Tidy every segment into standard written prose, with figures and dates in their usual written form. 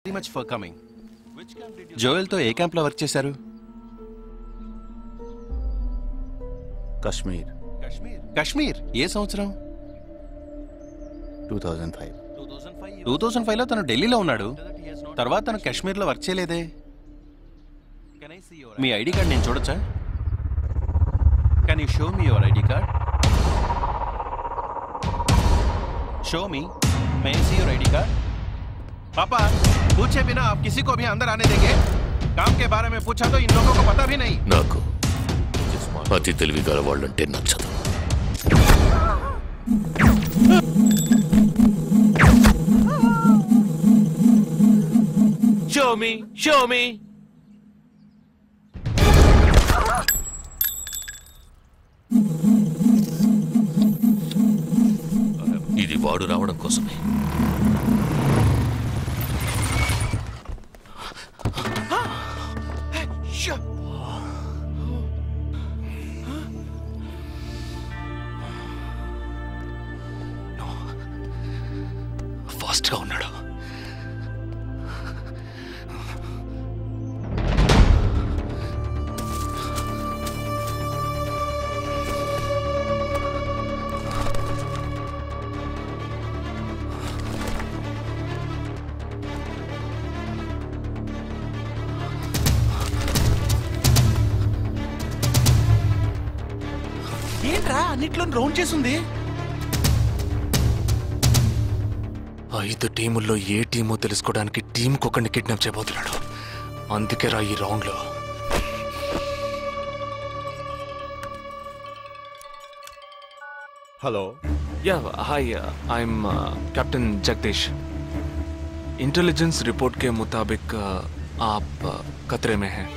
Very much for coming. జోయల్తో ఏ క్యాంప్లో వర్క్ చేశారు? కశ్మీర్. కశ్మీర్ ఏ సంవత్సరం? 2005. 2005లో తను ఢిల్లీలో ఉన్నాడు. తర్వాత తను కాశ్మీర్లో వర్క్ చేయలేదే. మీ ఐడి కార్డ్ నేను చూడొచ్చా? Can you show me your ID card? Show मी, मैं सी योर आईडी कार्ड. पापा, पूछे बिना आप किसी को भी अंदर आने देंगे? काम के बारे में पूछा तो इन लोगों को पता भी नहीं. నాకు అతి తెలివిగల వాళ్ళంటే నచ్చదు. Show me. ఇది వాడు రావడం కోసమే. ఫాస్ట్గా ఉన్నాడు. ఏంట్రా అన్నిట్లో రౌండ్ చేసింది? 5 టీముల్లో ఏ టీమో తెలుసుకోవడానికి టీంకి ఒకరిని కిడ్నాప్ చేయబోతున్నాడు. అందుకే రా ఈ రౌండ్లో. Hello. Hi, I am captain Jagdish. Intelligence report के मुताबिक आप खतरे में हैं.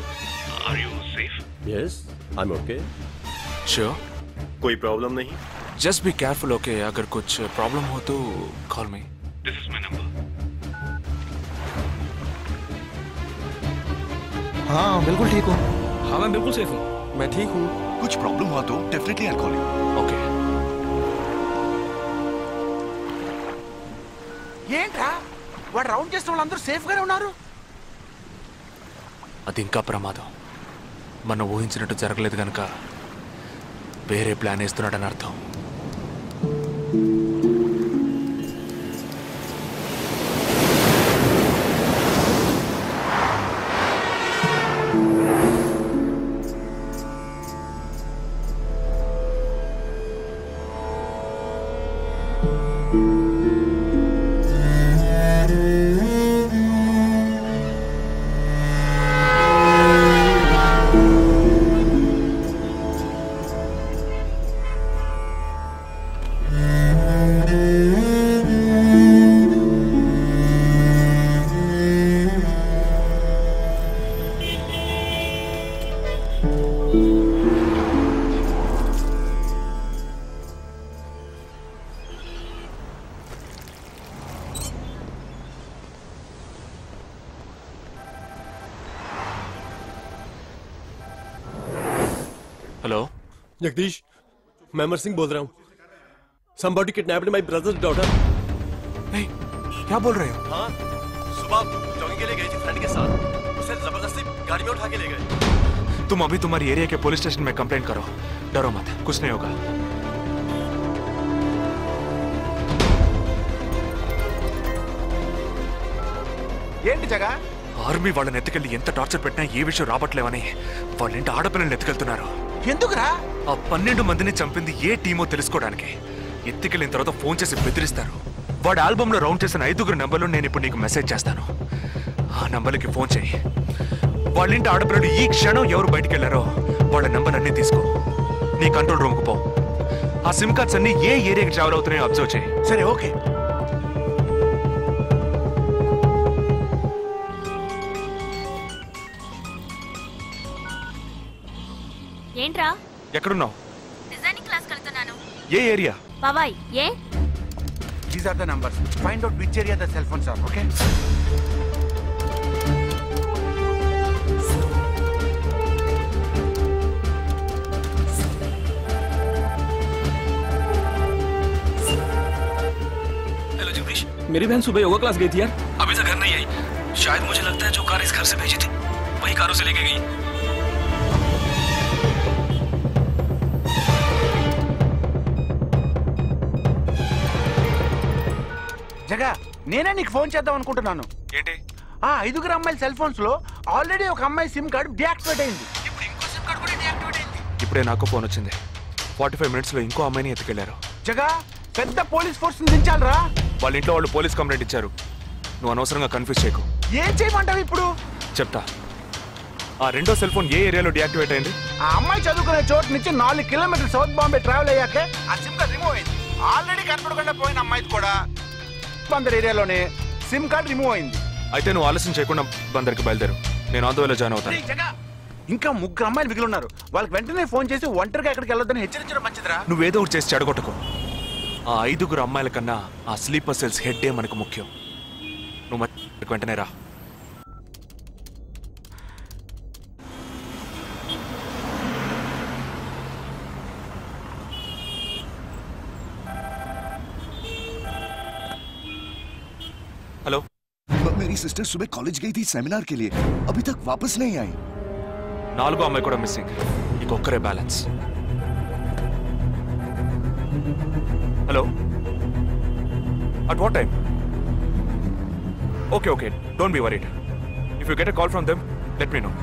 Are you safe? Yes, I am okay. Sure? कोई प्रॉब्लम नहीं. Just be careful, okay? अगर कुछ प्रॉब्लम हो तो call me. This is my number. हाँ बिल्कुल ठीक हूँ. हाँ मैं बिल्कुल सेफ हूँ. मैं ठीक हूँ. कुछ प्रॉब्लम हुआ तो definitely I call you. Okay. ఏంట్రా వాడు రౌండ్ చేసిన వాళ్ళందరూ సేఫ్ గానే ఉన్నారు? అది ఇంకా ప్రమాదం. మనం ఊహించినట్టు జరగలేదు కనుక వేరే ప్లాన్ వేస్తున్నాడని అర్థం. हेलो जगदीश, मैं अमर सिंह बोल रहा हूँ. Somebody kidnapped my brother's daughter. नहीं, क्या बोल रहे हो? हाँ, सुबह जॉगिंग के लिए गई थी फ्रेंड के साथ. उसे जबरदस्ती गाड़ी में उठा के ले गए. तुम अभी तुम्हारी एरिया के पुलिस स्टेशन में कंप्लेंट करो. डरो मत, कुछ नहीं होगा. ఏంటి జగా? ఆర్మీ వాళ్ళని ఎత్తుకెళ్ళి ఎంత టార్చర్ పెట్టినా ఏ విషయం రాబట్లేవని వాళ్ళేంటి ఆడపిల్లల్ని ఎత్తుకెళ్తున్నారు. ఎందుకురా? ఆ 12 మందిని చంపింది ఏ టీమో తెలుసుకోవడానికి. ఎత్తుకెళ్ళిన తర్వాత ఫోన్ చేసి బెదిరిస్తారు. వాడి ఆల్బంలో రౌండ్ చేసిన 5 నెంబర్లు నేను ఇప్పుడు నీకు మెసేజ్ చేస్తాను. ఆ నంబర్లకి ఫోన్ చేయి. వాళ్ళింటి ఆడపిల్లలు ఈ క్షణం ఎవరు బయటికి వెళ్ళారో వాళ్ళ నెంబర్ అన్నీ తీసుకో. నీ కంట్రోల్ రూమ్కి పో. ఆ సిమ్ కార్డ్స్ అన్ని ఏ ఏరియాకి ట్రావెల్ అవుతున్నాయో అబ్జర్వ్ చేయి. సరే, ఓకే. ఏంట్రా? ఎక్కడున్నావు? డిజైనింగ్ క్లాస్ వెళ్తున్నాను. ఏ ఏరియా? బాబాయ్, ఏ? These are the numbers. Find out which area the cell phones are, okay? मेरी बहन सुबह योगा क्लास गई थी यार, अभी से घर नहीं आई. शायद मुझे लगता है जो कार इस घर से भेजी थी वही कार उसे लेके गई। జగా నేనే నీకు ఫోన్ చేద్దాం అనుకుంటున్నాను. ఏంటి? ఆ 5 అమ్మాయిల సెల్ ఫోన్స్ లో ఆల్రెడీ ఒక అమ్మాయి సిమ్ కార్డ్ డియాక్టివేట్ అయింది. ఇప్పుడు ఇంకో సిమ్ కార్డ్ కూడా డియాక్టివేట్ అయింది. ఇప్పుడే నాకు ఫోన్ వచ్చింది. 45 మినిట్స్ లో ఇంకో అమ్మాయిని ఎత్తుకెళ్లారు. జగా పెద్ద పోలీస్ ఫోర్స్ దించాలరా. వాళ్ళ ఇంట్లో వాళ్ళు పోలీస్ కంప్లైంట్ ఇచ్చారు. నువ్వు అనవసరంగా కన్ఫ్యూజ్ చేయకు. ఏం చేయమంటావు ఇప్పుడు? చెప్తా. ఆ రెండో సెల్ ఫోన్ ఏ ఏరియాలో డియాక్టివేట్ అయింది? ఆ అమ్మాయి చదువుకునే చోటు నుంచి 4 కిలోమీటర్లు సౌత్ బాంబే ట్రావెల్ అయ్యాకే ఆ సిమ్ కార్డ్ రిమూవ్ అయింది. ఆల్రెడీ కనపడకుండా పోయిన అమ్మాయిది కూడా బందర్ ఏరియాలోనే సిమ్ కార్డ్ రిమూవ్ అయింది. అయితే నువ్వు ఆలస్యం చేయకుండా బందర్కి బయలుదేరు. నేను ఆన్ ద వేలో జాయిన్ అవుతాను. ఇంకా 3 అమ్మాయిలు మిగిలి ఉన్నారు. వాళ్ళకి వెంటనే ఫోన్ చేసి ఒంటరిగా ఎక్కడికి వెళ్ళొద్దని హెచ్చరించడం మంచిదిరా. నువ్వేదో ఒకటి చేసి చెడగొట్టకు. ఆ 5 అమ్మాయిల కన్నా ఆ స్లీపర్ సెల్స్ హెడ్ మనకు ముఖ్యం. నువ్వు వెంటనే రా. हेलो, मेरी सिस्टर सुबह कॉलेज गई थी सेमिनार के लिए, अभी तक वापस नहीं आई। 4 అమ్మాయి కూడా మిస్సింగ్. ఇంకొక్కరే balance. Hello, at what time? Okay, don't be worried. If you get a call from them, let me know.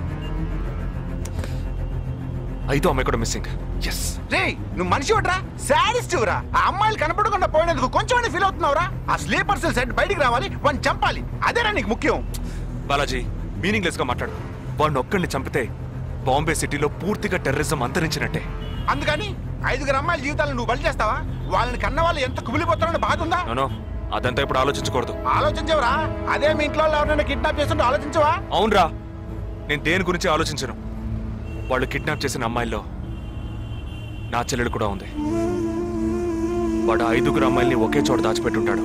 5 అమ్మాయి కూడా మిస్సింగ్. ఎస్. రే నువ్వు మనిషి ఒకట్రా, సాడిస్ట్ రా. ఆ అమ్మాయిలు కనపడకుండా పోయినందుకు కొంచెం ఫీల్ అవుతున్నావురా? ఆ స్లీపర్ సెల్ సెట్ బయటికి రావాలి, వాడిని చంపాలి, అదేరా నీకు ముఖ్యం. బాలాజీ, మీనింగ్లెస్ గా మాట్లాడు. వాడిని ఒక్కడిని చంపితే బాంబే సిటీలో పూర్తిగా టెర్రరిజం అంతరించినట్టే. అందుకని 5 అమ్మాయిల జీవితాలను నువ్వు బలి చేస్తావా? వాళ్ళని కన్న వాళ్ళు ఎంత కుమిలిపోతారని బాధ ఉందా? నో, అదంతా ఇప్పుడు ఆలోచించకూడదు. ఆలోచించవరా? అదే మీ ఇంట్లో ఎవరైనా కిడ్నాప్ చేస్తుంటే ఆలోచించవా? అవునరా, నేను దేని గురించి ఆలోచించను. వాళ్ళు కిడ్నాప్ చేసిన అమ్మాయిల్లో నా చెల్లెలు కూడా ఉంది. వాడు 5 అమ్మాయిల్ని ఒకే చోట దాచిపెట్టుంటాడు.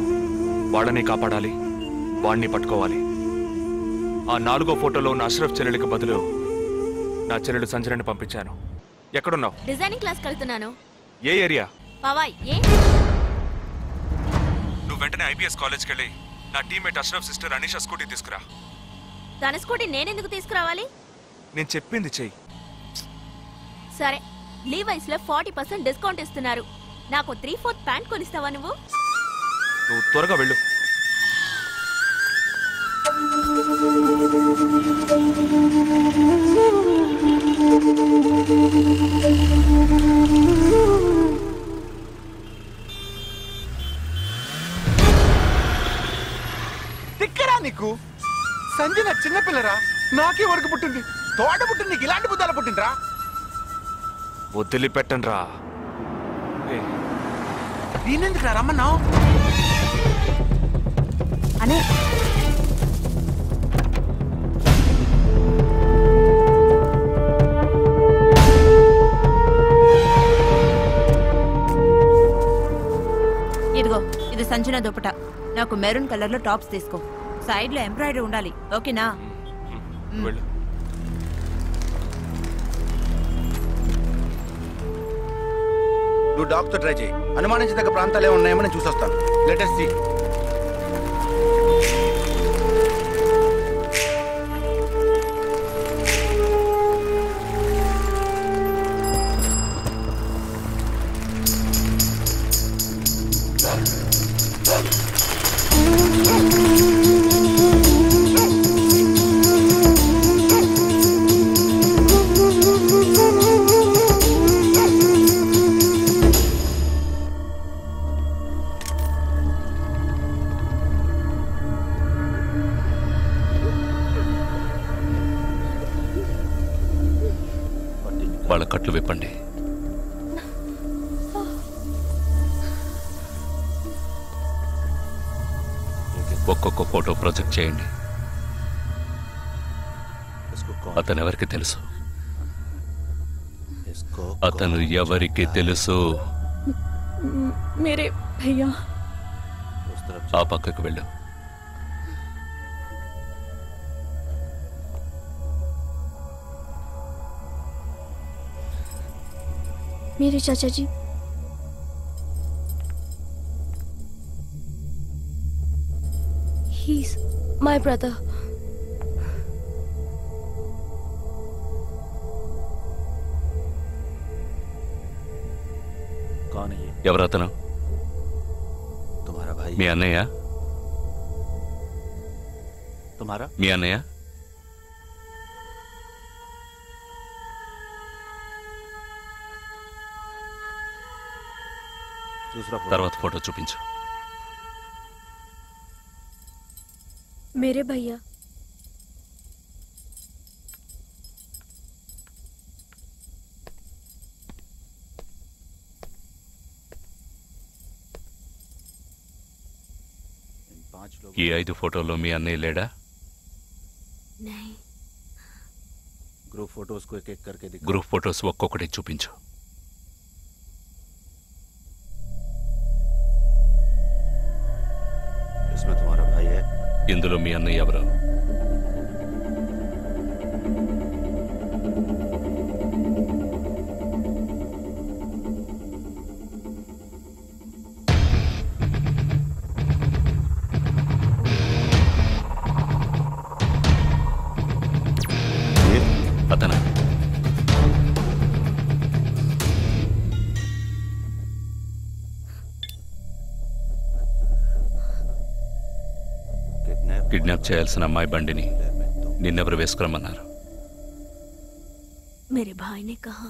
వాళ్ళని కాపాడాలి, వాడిని పట్టుకోవాలి. ఆ 4వ ఫోటోలో ఉన్న అష్రఫ్ చెల్లెలికి బదులు నా చెల్లెలు సంజనని పంపించాను. ఎక్కడున్నావు? డిజైనింగ్ క్లాస్ వెళ్తున్నాను. ఏ ఏరియా? పవాయ్. ఏ? నువ్వు వెంటనే ఐబీఎస్ కాలేజ్కి వెళ్ళి నా teammate Ashraf sister Anisha scooty తీసుకురా. తన స్కూటీ నేనెందుకు తీసుకురావాలి? నేను చెప్పింది చెయ్యి. సరే, లీవైస్ లో 40% డిస్కౌంట్ ఇస్తున్నారు. నాకు 3/4 ప్యాంట్ కొనిస్తావా నువ్వు? నువ్వు త్వరగా వెళ్ళు. తిక్కరా నీకు? సంజన చిన్నపిల్లరా, నాకే వరకు పుట్టింది. తోట పుట్టింది, నీకు ఇలాంటి బుద్ధాలు పుట్టిందిరా. వదిలిపెట్టండి రా. నేనెందుకు రమ్మన్నావు? అనే ఇదిగో, ఇది సంజన దుపట. నాకు మెరూన్ కలర్ లో టాప్స్ తీసుకో. సైడ్ లో ఎంబ్రాయిడరీ ఉండాలి, ఓకేనా? వెళ్ళు. నువ్వు డాక్టర్ ట్రై చేయి. అనుమానించదగ్గ ప్రాంతాలు ఏమి ఉన్నాయేమో నేను చూసొస్తాను. Latest see. వాళ్ళ కట్లు విప్పండి. ఒక్కొక్క ఫోటో ప్రొజెక్ట్ చేయండి. అతను ఎవరికి తెలుసు? అతను ఎవరికి తెలుసు? मेरे भैया. ఆ పక్కకు వెళ్ళు. मेरे चाचा जी. He's my brother. कौन है ये? ఎవరతను? तुम्हारा भाई? మీ అన్నయ్య? तुम्हारा? మీ అన్నయ్య? दूसरा फोटो। తర్వాత ఫోటో చూపించు. मेरे भैया. ఈ 5 ఫోటోల్లో మీ అన్నయ్య లేడా? ग्रुप फोटोज को एक एक करके दिखा। గ్రూప్ ఫోటోస్ ఒక్కొక్కటి చూపించు. इसमें तुम्हारा भाई है? ఇందులో మీ అన్నయ్య ఎవరు? అతనా? కిడ్నాప్ చేయాల్సిన అమ్మాయి బండిని నిన్నెవరు వేసుకురమ్మన్నారు? मेरे भाई ने कहा.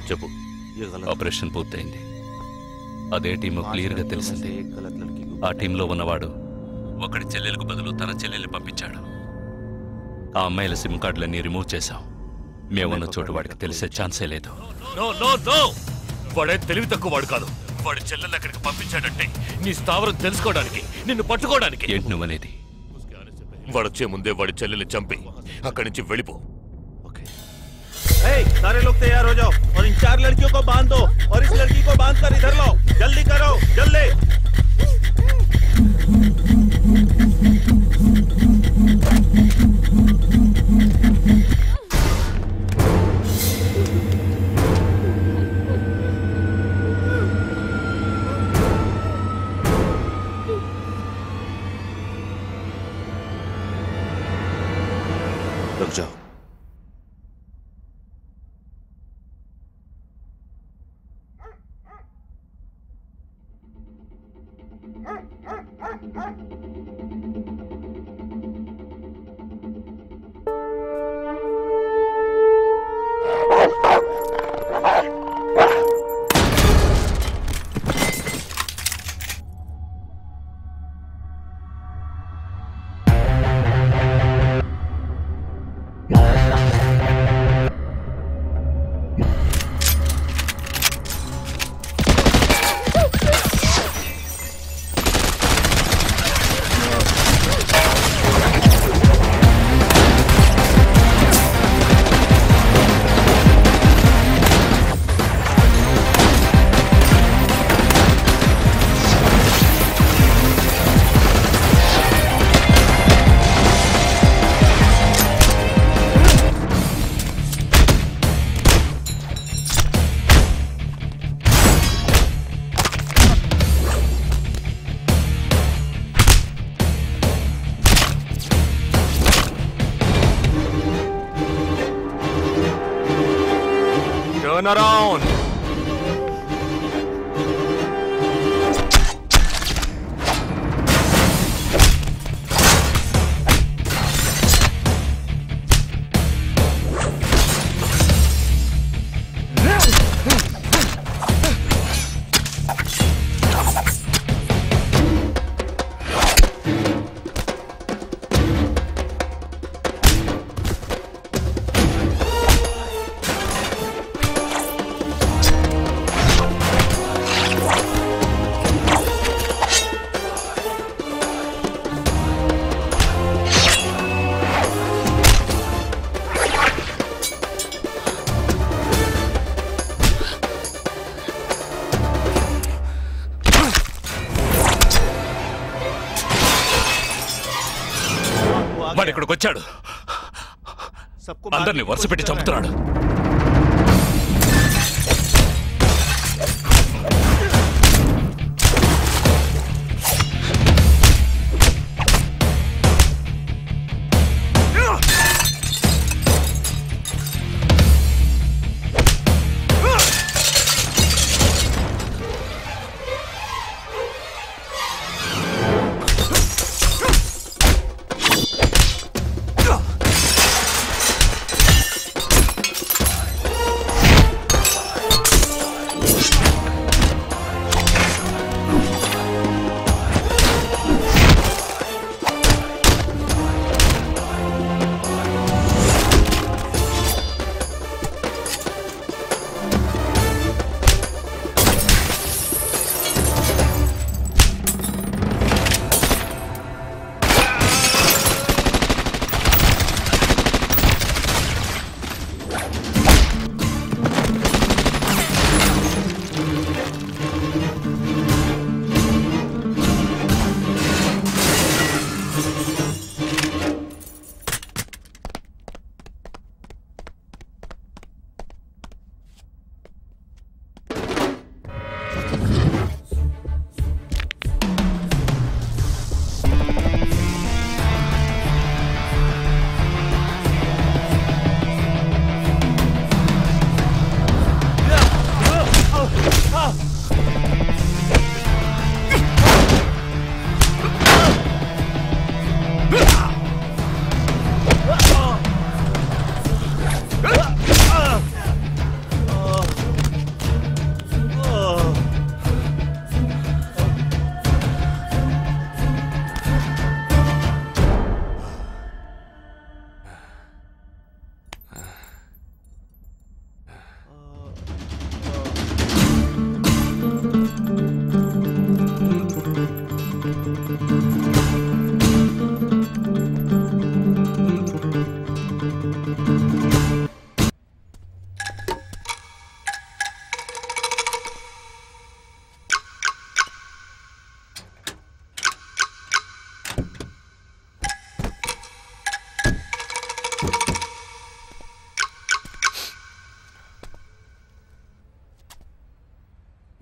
చెప్పు. ఆపరేషన్ పూర్తయింది. అదే టీము క్లియర్గా తెలిసింది. ఆ టీంలో ఉన్నవాడు ఒకడి చెల్లెలకు బదులు తన చెల్లెల్ని పంపించాడు. ఆ అమ్మాయిల సిమ్ కార్డులన్నీ రిమూవ్ చేశాం. మేమున్న చోటు వాడికి తెలిసే ఛాన్సే లేదు. వాడే తెలివి తక్కువ వాడు కాదు. వాడి చెల్లెల్ని అక్కడికి పంపించాడంటే నీ స్థావరం తెలుసుకోవడానికి, నిన్ను పట్టుకోవడానికి. ఏంటి నువ్వనేది? వాడొచ్చే ముందే వాడి చెల్లెల్ని చంపి అక్కడి నుంచి వెళ్ళిపో. सारे लोग तैयार हो जाओ और इन 4 लड़कियों को बांध दो और इस लड़की को बांध कर इधर लो. जल्दी करो, जल्दी. रुक जाओ. Turn around. వాడు ఇక్కడికి వచ్చాడు. అందరినీ వరుస పెట్టి చంపుతున్నాడు.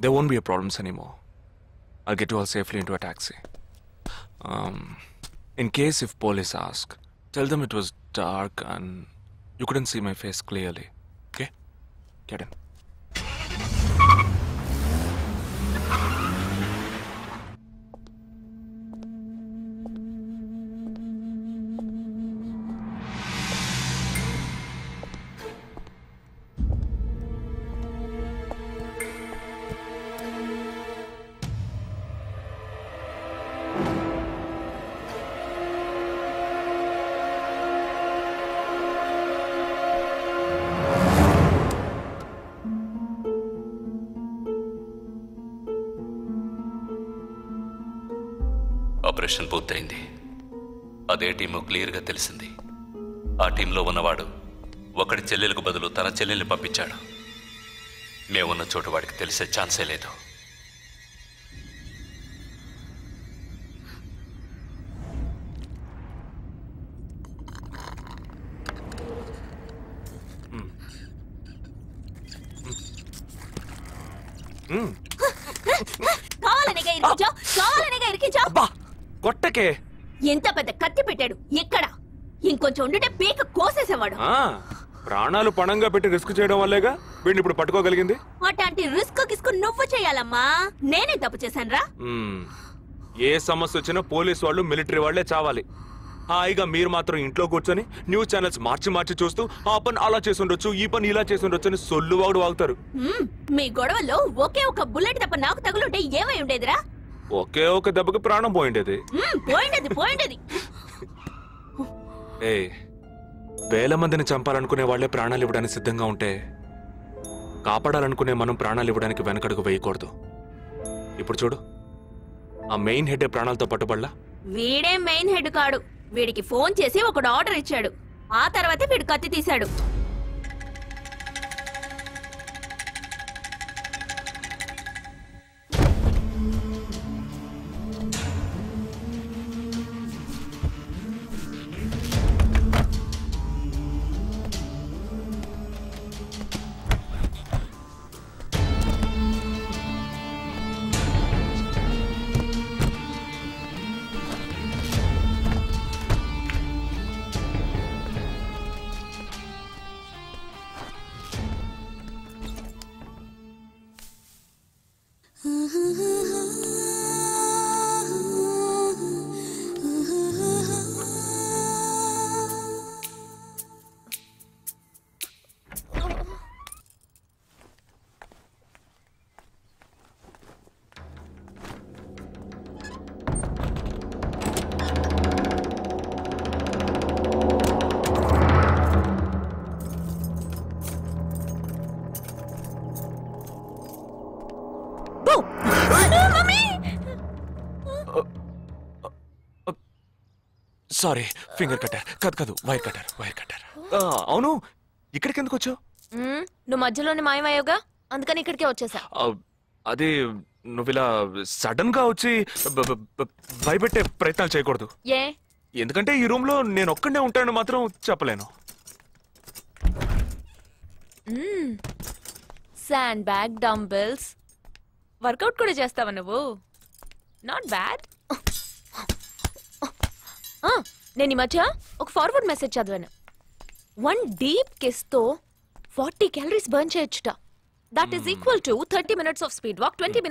there won't be a problems anymore. I'll get you all safely into a taxi. In case if police ask, tell them it was dark and you couldn't see my face clearly. Okay? Get in. Operation పూర్తయింది. అదే team క్లియర్గా తెలిసింది. ఆ టీంలో ఉన్నవాడు ఒకడి చెల్లెలకు బదులు తన చెల్లెల్ని పంపించాడు. మేమున్న చోటు వాడికి తెలిసే ఛాన్సే లేదు. కొట్టకే ఎంత పెద్ద కత్తి పెట్టాడు ఇక్కడ. ఇంకొంచెం ఉండుంటే పీక కోసేసేవాడు. ప్రాణాలు పణంగా పెట్టి రిస్క్ చేయడం వల్లేగా వీడిని ఇప్పుడు పట్టుకోగలిగింది. అట్లాంటి రిస్క్ కిస్కు నువ్వు చేయాలమ్మా. నేనే తప్పు చేశానురా. ఏ సమస్య వచ్చినా పోలీసు వాళ్ళు మిలిటరీ వాళ్లే చావాలి. హాయిగా మీరు మాత్రం ఇంట్లో కూర్చొని న్యూస్ ఛానల్స్ మార్చి చూస్తూ ఆ పని అలా చేసుండొచ్చు, ఈ పని ఇలా చేసుండొచ్చు అని సొల్లు వాగుతారు. మీ గొడవలో ఒకే ఒక బుల్లెట్ తప్ప నాకు తగులుంటే ఏమై ఉండేదిరా? ఒకే ఒక దెబ్బకి ప్రాణం పోయిండేది. పోయిండేది. వేల మందిని చంపాలనుకునే వాళ్లే ప్రాణాలు ఇవ్వడానికి సిద్ధంగా ఉంటే కాపాడాలనుకునే మనం ప్రాణాలు ఇవ్వడానికి వెనకడుగు వేయకూడదు. ఇప్పుడు చూడు, ఆ మెయిన్ హెడ్ ప్రాణాలతో పట్టుబడలా. వీడే మెయిన్ హెడ్ కాడు. వీడికి ఫోన్ చేసి ఒకడు ఆర్డర్ ఇచ్చాడు. ఆ తర్వాతే వీడు కత్తి తీశాడు. సారీ, ఫింగర్ కట్టర్ కాదు వైర్ కట్టర్. అవును, ఇక్కడికి ఎందుకు వచ్చావు? నువ్వు మధ్యలోనే మాయమయ్యోగా, అందుకని ఇక్కడికే వచ్చేసా. అదే నువ్వు ఇలా సడన్ గా వచ్చి భయపెట్టే ప్రయత్నాలు చేయకూడదు. ఎందుకంటే ఈ రూమ్ లో నేను ఒక్కడే ఉంటానని మాత్రం చెప్పలేను. శాండ్ బ్యాగ్, డంబెల్స్, వర్కౌట్ కూడా చేస్తావా నువ్వు? Not bad. నేను ఈ మధ్య ఒక ఫార్వర్డ్ మెసేజ్ చదివాను. 1 డీప్ కిస్ తో 40 క్యాలరీస్ బర్న్ చేయొచ్చుట. That is equal to 30 minutes of speed walk, 20 minutes